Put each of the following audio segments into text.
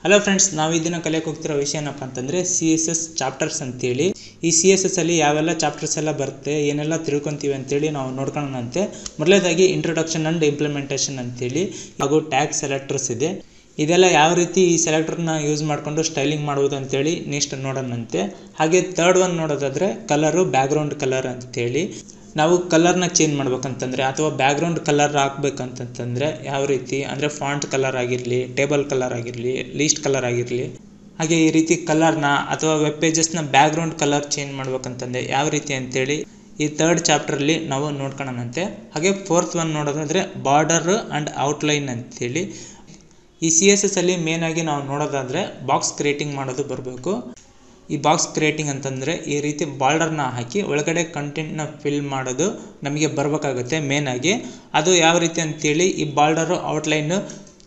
Hello friends, ನಾವು ಇದನ್ನ ಕಲಿಯಕ್ಕೆ ಹೋಗ್ತಿರೋ ವಿಷಯ ಏನಪ್ಪ ಅಂತಂದರೆ CSS ಚಾಪ್ಟರ್ಸ್ ಅಂತೇಳಿ. ಈ CSS ಅಲ್ಲಿ ಯಾವೆಲ್ಲ ಚಾಪ್ಟರ್ಸ್ ಎಲ್ಲ ಬರುತ್ತೆ, ಏನೆಲ್ಲ ತಿಳ್ಕೊತೀವಿ ಅಂತೇಳಿ ನಾವು ನೋಡ್ಕೊಳ್ಳೋಣಂತೆ. ಮೊದಲನೇದಾಗಿ ಇಂಟ್ರೊಡಕ್ಷನ್ ಆ್ಯಂಡ್ ಇಂಪ್ಲಿಮೆಂಟೇಷನ್ ಅಂತೇಳಿ, ಹಾಗೂ ಟ್ಯಾಗ್ ಸೆಲೆಕ್ಟರ್ಸ್ ಇದೆ. ಇದೆಲ್ಲ ಯಾವ ರೀತಿ ಈ ಸೆಲೆಕ್ಟರ್ನ ಯೂಸ್ ಮಾಡಿಕೊಂಡು ಸ್ಟೈಲಿಂಗ್ ಮಾಡುವುದು ಅಂತೇಳಿ ನೆಕ್ಸ್ಟ್ ನೋಡೋಣಂತೆ. ಹಾಗೆ ಥರ್ಡ್ ಒನ್ ನೋಡೋದಾದರೆ ಕಲರು, ಬ್ಯಾಕ್ಗ್ರೌಂಡ್ ಕಲರ್ ಅಂತೇಳಿ. ನಾವು ಕಲರ್ನ ಚೇಂಜ್ ಮಾಡ್ಬೇಕಂತಂದರೆ ಅಥವಾ ಬ್ಯಾಕ್ಗ್ರೌಂಡ್ ಕಲರ್ ಹಾಕ್ಬೇಕಂತಂದರೆ ಯಾವ ರೀತಿ ಅಂದರೆ ಫಾಂಟ್ ಕಲರ್ ಆಗಿರಲಿ, ಟೇಬಲ್ ಕಲರ್ ಆಗಿರಲಿ, ಲೀಸ್ಟ್ ಕಲರ್ ಆಗಿರಲಿ, ಹಾಗೆ ಈ ರೀತಿ ಕಲರ್ನ ಅಥವಾ ವೆಬ್ ಪೇಜಸ್ನ ಬ್ಯಾಕ್ಗ್ರೌಂಡ್ ಕಲರ್ ಚೇಂಜ್ ಮಾಡ್ಬೇಕಂತಂದರೆ ಯಾವ ರೀತಿ ಅಂತೇಳಿ ಈ ಥರ್ಡ್ ಚಾಪ್ಟರ್ಲಿ ನಾವು ನೋಡ್ಕೊಳ್ಳೋಣಂತೆ. ಹಾಗೆ ಫೋರ್ತ್ ಒನ್ ನೋಡೋದಾದರೆ ಬಾರ್ಡರ್ ಆ್ಯಂಡ್ ಔಟ್ಲೈನ್ ಅಂತೇಳಿ. ಈ CSS ಅಲ್ಲಿ ಮೇನ್ ಆಗಿ ನಾವು ನೋಡೋದಾದರೆ ಬಾಕ್ಸ್ ಕ್ರಿಯೇಟಿಂಗ್ ಮಾಡೋದು ಬರಬೇಕು. ಈ ಬಾಕ್ಸ್ ಕ್ರಿಯೇಟಿಂಗ್ ಅಂತಂದರೆ ಈ ರೀತಿ ಬಾರ್ಡರ್ನ ಹಾಕಿ ಒಳಗಡೆ ಕಂಟೆಂಟ್ನ ಫಿಲ್ ಮಾಡೋದು ನಮಗೆ ಬರಬೇಕಾಗುತ್ತೆ ಮೇನ್ ಆಗಿ. ಅದು ಯಾವ ರೀತಿ ಅಂತೇಳಿ ಈ ಬಾರ್ಡರು ಔಟ್ಲೈನು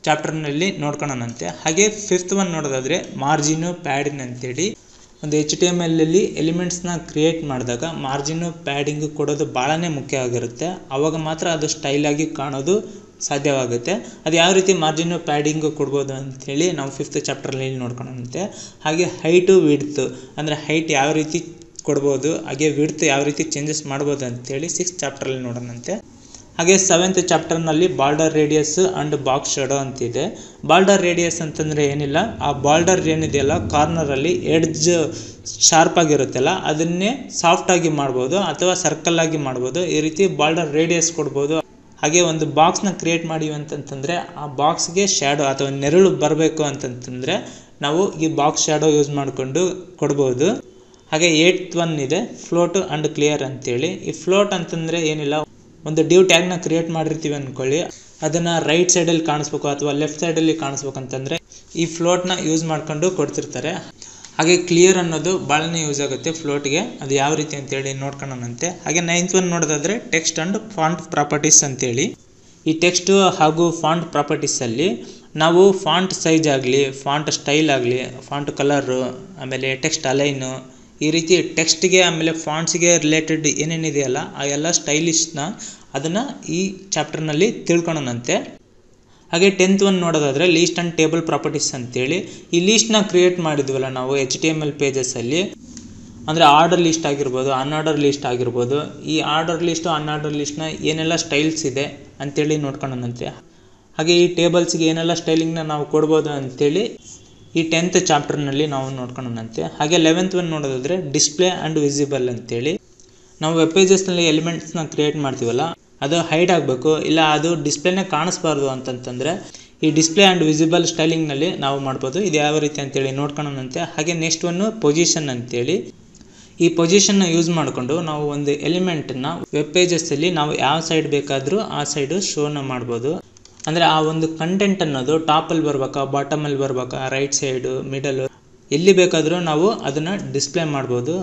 ಚಾಪ್ಟರ್ನಲ್ಲಿ ನೋಡ್ಕೊಳ್ಳೋಣಂತೆ. ಹಾಗೆ ಫಿಫ್ತ್ ಒನ್ ನೋಡೋದಾದರೆ ಮಾರ್ಜಿನು, ಪ್ಯಾಡಿನ್ ಅಂತೇಳಿ. ಒಂದು HTML ಅಲ್ಲಿ ಎಲಿಮೆಂಟ್ಸ್ನ ಕ್ರಿಯೇಟ್ ಮಾಡಿದಾಗ ಮಾರ್ಜಿನು, ಪ್ಯಾಡಿಂಗು ಕೊಡೋದು ಭಾಳನೇ ಮುಖ್ಯ ಆಗಿರುತ್ತೆ. ಆವಾಗ ಮಾತ್ರ ಅದು ಸ್ಟೈಲಾಗಿ ಕಾಣೋದು ಸಾಧ್ಯವಾಗುತ್ತೆ. ಅದು ಯಾವ ರೀತಿ ಮಾರ್ಜಿನು, ಪ್ಯಾಡಿಂಗು ಕೊಡ್ಬೋದು ಅಂಥೇಳಿ ನಾವು ಫಿಫ್ತ್ ಚಾಪ್ಟರ್ನಲ್ಲಿ ನೋಡ್ಕೊಳ್ಳೋಣಂತೆ. ಹಾಗೆ ಹೈಟು, ವಿಡ್ತು ಅಂದರೆ ಹೈಟ್ ಯಾವ ರೀತಿ ಕೊಡ್ಬೋದು, ಹಾಗೆ ವಿಡ್ತ್ ಯಾವ ರೀತಿ ಚೇಂಜಸ್ ಮಾಡ್ಬೋದು ಅಂತೇಳಿ ಸಿಕ್ಸ್ತ್ ಚಾಪ್ಟರಲ್ಲಿ ನೋಡೋಣಂತೆ. ಹಾಗೆ ಸೆವೆಂತ್ ಚಾಪ್ಟರ್ನಲ್ಲಿ border radius and box shadow ಅಂತಿದೆ. ಬಾರ್ಡರ್ ರೇಡಿಯಸ್ ಅಂತಂದರೆ ಏನಿಲ್ಲ, ಆ ಬಾರ್ಡರ್ ಏನಿದೆಯಲ್ಲ ಕಾರ್ನರಲ್ಲಿ ಎಡ್ಜ್ ಶಾರ್ಪ್ ಆಗಿರುತ್ತಲ್ಲ ಅದನ್ನೇ ಸಾಫ್ಟಾಗಿ ಮಾಡ್ಬೋದು ಅಥವಾ ಸರ್ಕಲ್ ಆಗಿ ಮಾಡ್ಬೋದು. ಈ ರೀತಿ ಬಾರ್ಡರ್ ರೇಡಿಯಸ್ ಕೊಡ್ಬೋದು. ಹಾಗೆ ಒಂದು ಬಾಕ್ಸ್ನ ಕ್ರಿಯೇಟ್ ಮಾಡಿವಿ ಅಂತಂತಂದರೆ ಆ ಬಾಕ್ಸ್ಗೆ ಶ್ಯಾಡೋ ಅಥವಾ ನೆರಳು ಬರಬೇಕು ಅಂತಂತಂದರೆ ನಾವು ಈ ಬಾಕ್ಸ್ ಶ್ಯಾಡೋ ಯೂಸ್ ಮಾಡಿಕೊಂಡು ಕೊಡ್ಬೋದು. ಹಾಗೆ ಏಯ್ಟ್ ಒನ್ ಇದೆ ಫ್ಲೋಟ್ ಆ್ಯಂಡ್ ಕ್ಲಿಯರ್ ಅಂತೇಳಿ. ಈ ಫ್ಲೋಟ್ ಅಂತಂದರೆ ಏನಿಲ್ಲ, ಒಂದು ಡಿವ್ ಟ್ಯಾಗ್ನ ಕ್ರಿಯೇಟ್ ಮಾಡಿರ್ತೀವಿ ಅಂದ್ಕೊಳ್ಳಿ, ಅದನ್ನು ರೈಟ್ ಸೈಡಲ್ಲಿ ಕಾಣಿಸ್ಬೇಕು ಅಥವಾ ಲೆಫ್ಟ್ ಸೈಡಲ್ಲಿ ಕಾಣಿಸ್ಬೇಕಂತಂದರೆ ಈ ಫ್ಲೋಟ್ನ ಯೂಸ್ ಮಾಡ್ಕೊಂಡು ಕೊಡ್ತಿರ್ತಾರೆ. ಹಾಗೆ ಕ್ಲಿಯರ್ ಅನ್ನೋದು ಭಾಳನೇ ಯೂಸ್ ಆಗುತ್ತೆ ಫ್ಲೋಟ್ಗೆ. ಅದು ಯಾವ ರೀತಿ ಅಂತೇಳಿ ನೋಡ್ಕೊಳ್ಳೋಣಂತೆ. ಹಾಗೆ ನೈನ್ತ್ ಒನ್ ನೋಡೋದಾದರೆ ಟೆಕ್ಸ್ಟ್ ಆ್ಯಂಡ್ ಫಾಂಟ್ ಪ್ರಾಪರ್ಟೀಸ್ ಅಂತೇಳಿ. ಈ ಟೆಕ್ಸ್ಟು ಹಾಗೂ ಫಾಂಟ್ ಪ್ರಾಪರ್ಟೀಸಲ್ಲಿ ನಾವು ಫಾಂಟ್ ಸೈಜ್ ಆಗಲಿ, ಫಾಂಟ್ ಸ್ಟೈಲ್ ಆಗಲಿ, ಫಾಂಟ್ ಕಲರು, ಆಮೇಲೆ ಟೆಕ್ಸ್ಟ್ ಅಲೈನು, ಈ ರೀತಿ ಟೆಕ್ಸ್ಟ್ಗೆ ಆಮೇಲೆ ಫಾಂಟ್ಸ್ಗೆ ರಿಲೇಟೆಡ್ ಏನೇನಿದೆಯಲ್ಲ ಆ ಎಲ್ಲ ಸ್ಟೈಲಿಶ್ನ ಅದನ್ನು ಈ ಚಾಪ್ಟರ್ನಲ್ಲಿ ತಿಳ್ಕೊಳ್ಳೋಣಂತೆ. ಹಾಗೆ ಟೆಂತ್ ಒನ್ ನೋಡೋದಾದರೆ ಲೀಸ್ಟ್ ಆ್ಯಂಡ್ ಟೇಬಲ್ ಪ್ರಾಪರ್ಟೀಸ್ ಅಂತೇಳಿ. ಈ ಲೀಸ್ಟ್ನ ಕ್ರಿಯೇಟ್ ಮಾಡಿದ್ವಲ್ಲ ನಾವು HTML ಪೇಜಸ್ಸಲ್ಲಿ, ಅಂದರೆ ಆರ್ಡರ್ ಲಿಸ್ಟ್ ಆಗಿರ್ಬೋದು, ಅನ್ಆರ್ಡರ್ ಲಿಸ್ಟ್ ಆಗಿರ್ಬೋದು. ಈ ಆರ್ಡರ್ ಲಿಸ್ಟು, ಅನ್ಆರ್ಡರ್ ಲಿಸ್ಟ್ನ ಏನೆಲ್ಲ ಸ್ಟೈಲ್ಸ್ ಇದೆ ಅಂತೇಳಿ ನೋಡ್ಕೊಳ್ಳೋಣಂತೆ. ಹಾಗೆ ಈ ಟೇಬಲ್ಸ್ಗೆ ಏನೆಲ್ಲ ಸ್ಟೈಲಿಂಗ್ನ ನಾವು ಕೊಡ್ಬೋದು ಅಂತೇಳಿ ಈ 10th ಚಾಪ್ಟರ್ನಲ್ಲಿ ನಾವು ನೋಡ್ಕೊಳ್ಳೋಣಂತೆ. ಹಾಗೆ 11th ಒನ್ ನೋಡೋದಾದರೆ ಡಿಸ್ಪ್ಲೇ ಆ್ಯಂಡ್ ವಿಸಿಬಲ್ ಅಂತೇಳಿ. ನಾವು ವೆಬ್ ಪೇಜಸ್ನಲ್ಲಿ ಎಲಿಮೆಂಟ್ಸ್ನ ಕ್ರಿಯೇಟ್ ಮಾಡ್ತೀವಲ್ಲ ಅದು ಹೈಡ್ ಆಗಬೇಕು, ಇಲ್ಲ ಅದು ಡಿಸ್ಪ್ಲೇನೇ ಕಾಣಿಸ್ಬಾರ್ದು ಅಂತಂತಂದರೆ ಈ ಡಿಸ್ಪ್ಲೇ ಆ್ಯಂಡ್ ವಿಸಿಬಲ್ ಸ್ಟೈಲಿಂಗ್ನಲ್ಲಿ ನಾವು ಮಾಡ್ಬೋದು. ಇದು ಯಾವ ರೀತಿ ಅಂತೇಳಿ ನೋಡ್ಕೊಳ್ಳೋಣಂತೆ. ಹಾಗೆ ನೆಕ್ಸ್ಟ್ ಒನ್ನು ಪೊಸಿಷನ್ ಅಂತೇಳಿ. ಈ ಪೊಸಿಷನ್ನ ಯೂಸ್ ಮಾಡಿಕೊಂಡು ನಾವು ಒಂದು ಎಲಿಮೆಂಟನ್ನು ವೆಬ್ ಪೇಜಸ್ಸಲ್ಲಿ ನಾವು ಯಾವ ಸೈಡ್ ಬೇಕಾದರೂ ಆ ಸೈಡು ಶೋನ ಮಾಡ್ಬೋದು. ಅಂದರೆ ಆ ಒಂದು ಕಂಟೆಂಟ್ ಅನ್ನೋದು ಟಾಪಲ್ಲಿ ಬರ್ಬೇಕಾ, ಬಾಟಮಲ್ಲಿ ಬರ್ಬೇಕಾ, ರೈಟ್ ಸೈಡು, ಮಿಡಲು, ಎಲ್ಲಿ ಬೇಕಾದರೂ ನಾವು ಅದನ್ನು ಡಿಸ್ಪ್ಲೇ ಮಾಡ್ಬೋದು.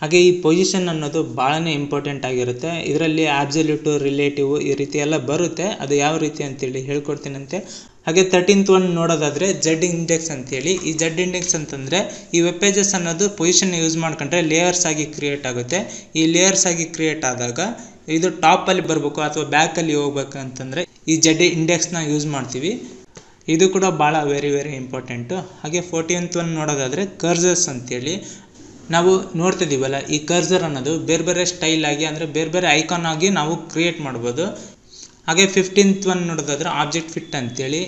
ಹಾಗೆ ಈ ಪೊಸಿಷನ್ ಅನ್ನೋದು ಭಾಳನೇ ಇಂಪಾರ್ಟೆಂಟ್ ಆಗಿರುತ್ತೆ. ಇದರಲ್ಲಿ ಆಬ್ಸಲ್ಯೂಟು, ರಿಲೇಟಿವ್ ಈ ರೀತಿ ಎಲ್ಲ ಬರುತ್ತೆ. ಅದು ಯಾವ ರೀತಿ ಅಂತೇಳಿ ಹೇಳ್ಕೊಡ್ತೀನಂತೆ. ಹಾಗೆ 13th ಒನ್ ನೋಡೋದಾದರೆ ಜೆಡ್ ಇಂಡೆಕ್ಸ್ ಅಂತೇಳಿ. ಈ ಜೆಡ್ ಇಂಡೆಕ್ಸ್ ಅಂತಂದರೆ ಈ ವೆಬ್ ಪೇಜಸ್ ಅನ್ನೋದು ಪೊಸಿಷನ್ ಯೂಸ್ ಮಾಡ್ಕೊಂಡ್ರೆ ಲೇಯರ್ಸ್ ಆಗಿ ಕ್ರಿಯೇಟ್ ಆಗುತ್ತೆ. ಈ ಲೇಯರ್ಸ್ ಆಗಿ ಕ್ರಿಯೇಟ್ ಆದಾಗ ಇದು ಟಾಪಲ್ಲಿ ಬರಬೇಕು ಅಥವಾ ಬ್ಯಾಕಲ್ಲಿ ಹೋಗ್ಬೇಕು ಅಂತಂದರೆ ಈ ಜೆಡ್ ಇಂಡೆಕ್ಸ್ನ ಯೂಸ್ ಮಾಡ್ತೀವಿ. ಇದು ಕೂಡ ಭಾಳ ವೆರಿ ಇಂಪಾರ್ಟೆಂಟು. ಹಾಗೆ 14th ಒನ್ ನೋಡೋದಾದರೆ ಕರ್ಸರ್ಸ್ ಅಂತೇಳಿ. ನಾವು ನೋಡ್ತಿದ್ದೀವಲ್ಲ ಈ ಕರ್ಸರ್ ಅನ್ನೋದು ಬೇರೆ ಬೇರೆ ಸ್ಟೈಲ್ ಆಗಿ ಅಂದರೆ ಬೇರೆ ಬೇರೆ ಐಕಾನ್ ಆಗಿ ನಾವು ಕ್ರಿಯೇಟ್ ಮಾಡ್ಬೋದು. ಹಾಗೆ 15th ಒನ್ ನೋಡೋದಾದ್ರೆ ಆಬ್ಜೆಕ್ಟ್ ಫಿಟ್ ಅಂತೇಳಿ.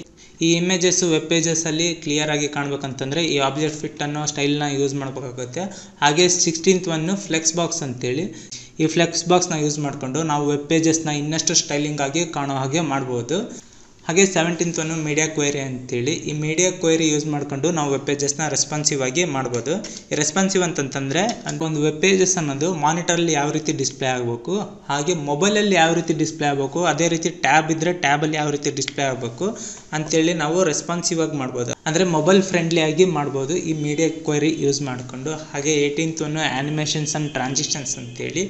ಈ ಇಮೇಜಸ್ಸು ವೆಬ್ ಪೇಜಸ್ಸಲ್ಲಿ ಕ್ಲಿಯರ್ ಆಗಿ ಕಾಣಬೇಕಂತಂದರೆ ಈ ಆಬ್ಜೆಕ್ಟ್ ಫಿಟ್ ಅನ್ನೋ ಸ್ಟೈಲ್ನ ಯೂಸ್ ಮಾಡಬೇಕಾಗುತ್ತೆ. ಹಾಗೆ 16th ಒನ್ನು ಫ್ಲೆಕ್ಸ್ ಬಾಕ್ಸ್ ಅಂತೇಳಿ. ಈ ಫ್ಲೆಕ್ಸ್ ಬಾಕ್ಸ್ನ ಯೂಸ್ ಮಾಡಿಕೊಂಡು ನಾವು ವೆಬ್ ಪೇಜಸ್ನ ಇನ್ನಷ್ಟು ಸ್ಟೈಲಿಂಗ್ ಆಗಿ ಕಾಣೋ ಹಾಗೆ ಮಾಡ್ಬೋದು. ಹಾಗೆ 17th ಒನ್ನು ಮೀಡಿಯಾ ಕ್ವೆರಿ ಅಂತೇಳಿ. ಈ ಮೀಡಿಯಾ ಕ್ವೆರಿ ಯೂಸ್ ಮಾಡಿಕೊಂಡು ನಾವು ವೆಬ್ ಪೇಜಸ್ನ ರೆಸ್ಪಾನ್ಸಿವ್ ಆಗಿ ಮಾಡ್ಬೋದು. ಈ ರೆಸ್ಪಾನ್ಸಿವ್ ಅಂತಂತಂದರೆ ಒಂದು ವೆಬ್ ಪೇಜಸ್ ಅನ್ನೋದು ಮಾನಿಟರಲ್ಲಿ ಯಾವ ರೀತಿ ಡಿಸ್ಪ್ಲೇ ಆಗಬೇಕು, ಹಾಗೆ ಮೊಬೈಲಲ್ಲಿ ಯಾವ ರೀತಿ ಡಿಸ್ಪ್ಲೇ ಆಗಬೇಕು, ಅದೇ ರೀತಿ ಟ್ಯಾಬ್ ಇದ್ದರೆ ಟ್ಯಾಬಲ್ಲಿ ಯಾವ ರೀತಿ ಡಿಸ್ಪ್ಲೇ ಆಗಬೇಕು ಅಂತೇಳಿ ನಾವು ರೆಸ್ಪಾನ್ಸಿವ್ ಆಗಿ ಮಾಡ್ಬೋದು. ಅಂದರೆ ಮೊಬೈಲ್ ಫ್ರೆಂಡ್ಲಿ ಆಗಿ ಮಾಡ್ಬೋದು ಈ ಮೀಡಿಯಾ ಕ್ವೆರಿ ಯೂಸ್ ಮಾಡಿಕೊಂಡು. ಹಾಗೆ 18th one animations and transitions ಅಂತೇಳಿ.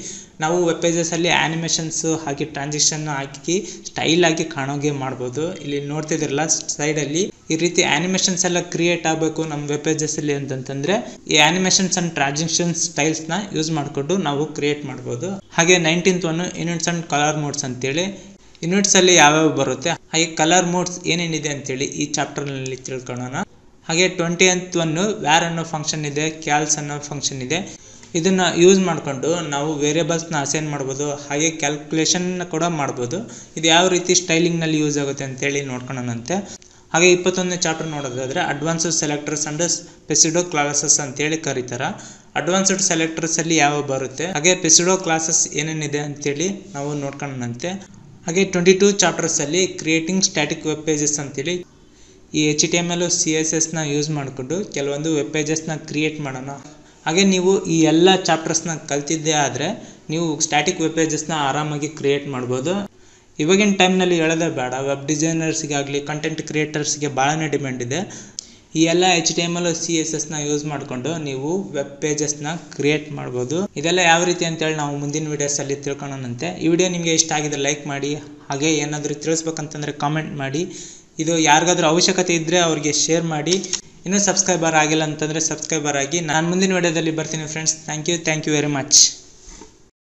ನಾವು ವೆಬ್ ಪೇಜಸ್ಸಲ್ಲಿ ಆ್ಯನಿಮೇಷನ್ಸು ಹಾಗೆ ಟ್ರಾನ್ಸಿಷನ್ ಹಾಕಿ ಸ್ಟೈಲ್ ಆಗಿ ಕಾಣೋಗೆ ಮಾಡ್ಬೋದು. ಇಲ್ಲಿ ನೋಡ್ತಿದ್ರಲ್ಲ ಸೈಡಲ್ಲಿ ಈ ರೀತಿ ಆ್ಯನಿಮೇಷನ್ಸ್ ಎಲ್ಲ ಕ್ರಿಯೇಟ್ ಆಗಬೇಕು ನಮ್ಮ ವೆಬ್ ಪೇಜಸ್ಸಲ್ಲಿ ಅಂತಂತಂದರೆ ಈ ಆ್ಯನಿಮೇಷನ್ಸ್ ಆ್ಯಂಡ್ ಟ್ರಾನ್ಸಿಷನ್ ಸ್ಟೈಲ್ಸ್ನ ಯೂಸ್ ಮಾಡಿಕೊಂಡು ನಾವು ಕ್ರಿಯೇಟ್ ಮಾಡ್ಬೋದು. ಹಾಗೆ 19th one units and colour modes ಅಂತೇಳಿ. ಯೂನಿಟ್ಸಲ್ಲಿ ಯಾವ್ಯಾವ ಬರುತ್ತೆ, ಹಾಗೆ ಕಲರ್ ಮೋಡ್ಸ್ ಏನೇನಿದೆ ಅಂತೇಳಿ ಈ ಚಾಪ್ಟರ್ನಲ್ಲಿ ತಿಳ್ಕೊಳ್ಳೋಣ. ಹಾಗೆ 20th ಒಂದು ವ್ಯಾರ್ ಅನ್ನೋ ಫಂಕ್ಷನ್ ಇದೆ, ಕ್ಯಾಲ್ಸ್ ಅನ್ನೋ ಫಂಕ್ಷನ್ ಇದೆ. ಇದನ್ನ ಯೂಸ್ ಮಾಡಿಕೊಂಡು ನಾವು ವೇರಿಯೇಬಲ್ಸ್ನ ಅಸೈನ್ ಮಾಡ್ಬೋದು, ಹಾಗೆ ಕ್ಯಾಲ್ಕುಲೇಷನ್ ಕೂಡ ಮಾಡ್ಬೋದು. ಇದು ಯಾವ ರೀತಿ ಸ್ಟೈಲಿಂಗ್ನಲ್ಲಿ ಯೂಸ್ ಆಗುತ್ತೆ ಅಂತೇಳಿ ನೋಡ್ಕೊಳ್ಳೋಣಂತೆ. ಹಾಗೆ 21ನೇ ಚಾಪ್ಟರ್ ನೋಡೋದಾದ್ರೆ ಅಡ್ವಾನ್ಸ್ಡ್ ಸೆಲೆಕ್ಟರ್ಸ್ ಅಂಡ್ ಸ್ಪೆಸಿಡೋ ಕ್ಲಾಸಸ್ ಅಂತೇಳಿ ಕರೀತಾರೆ. ಅಡ್ವಾನ್ಸ್ಡ್ ಸೆಲೆಕ್ಟರ್ಸ್ ಅಲ್ಲಿ ಯಾವ ಬರುತ್ತೆ, ಹಾಗೆ ಸ್ಪೆಸಿಡೋ ಕ್ಲಾಸಸ್ ಏನೇನಿದೆ ಅಂತೇಳಿ ನಾವು ನೋಡ್ಕೊಳ್ಳೋಣಂತೆ. ಹಾಗೆ 22 ಚಾಪ್ಟರ್ಸ್ ಅಲ್ಲಿ ಕ್ರಿಯೇಟಿಂಗ್ ಸ್ಟ್ಯಾಟಿಕ್ ವೆಬ್ ಪೇಜಸ್ ಅಂತೇಳಿ ಈ HTML CSSನ ಯೂಸ್ ಮಾಡಿಕೊಂಡು ಕೆಲವೊಂದು ವೆಬ್ ಪೇಜಸ್ನ ಕ್ರಿಯೇಟ್ ಮಾಡೋಣ. ಹಾಗೆ ನೀವು ಈ ಎಲ್ಲ ಚಾಪ್ಟರ್ಸ್ನ ಕಲ್ತಿದ್ದೇ ಆದರೆ ನೀವು ಸ್ಟ್ಯಾಟಿಕ್ ವೆಬ್ ಪೇಜಸ್ನ ಆರಾಮಾಗಿ ಕ್ರಿಯೇಟ್ ಮಾಡ್ಬೋದು. ಇವಾಗಿನ ಟೈಮ್ನಲ್ಲಿ ಹೇಳೋದೇ ಬೇಡ, ವೆಬ್ ಡಿಸೈನರ್ಸ್ಗಾಗಲಿ ಕಂಟೆಂಟ್ ಕ್ರಿಯೇಟರ್ಸ್ಗೆ ಭಾಳನೇ ಡಿಮ್ಯಾಂಡ್ ಇದೆ. ಈ ಎಲ್ಲ HTML CSSನ ಯೂಸ್ ಮಾಡಿಕೊಂಡು ನೀವು ವೆಬ್ ಪೇಜಸ್ನ ಕ್ರಿಯೇಟ್ ಮಾಡ್ಬೋದು. ಇದೆಲ್ಲ ಯಾವ ರೀತಿ ಅಂತೇಳಿ ನಾವು ಮುಂದಿನ ವೀಡಿಯೋಸಲ್ಲಿ ತಿಳ್ಕೊಳ್ಳೋಣಂತೆ. ಈ ವಿಡಿಯೋ ನಿಮಗೆ ಇಷ್ಟ ಆಗಿದೆ ಲೈಕ್ ಮಾಡಿ, ಹಾಗೆ ಏನಾದರೂ ತಿಳಿಸ್ಬೇಕಂತಂದರೆ ಕಾಮೆಂಟ್ ಮಾಡಿ. ಇದು ಯಾರಿಗಾದ್ರೂ ಅವಶ್ಯಕತೆ ಇದ್ದರೆ ಅವ್ರಿಗೆ ಶೇರ್ ಮಾಡಿ. ಇನ್ನೂ ಸಬ್ಸ್ಕ್ರೈಬರ್ ಆಗಿಲ್ಲ ಅಂತಂದರೆ ಸಬ್ಸ್ಕ್ರೈಬರ್ ಆಗಿ. ನಾನು ಮುಂದಿನ ವಿಡಿಯೋದಲ್ಲಿ ಬರ್ತೀನಿ friends. Thank you very much.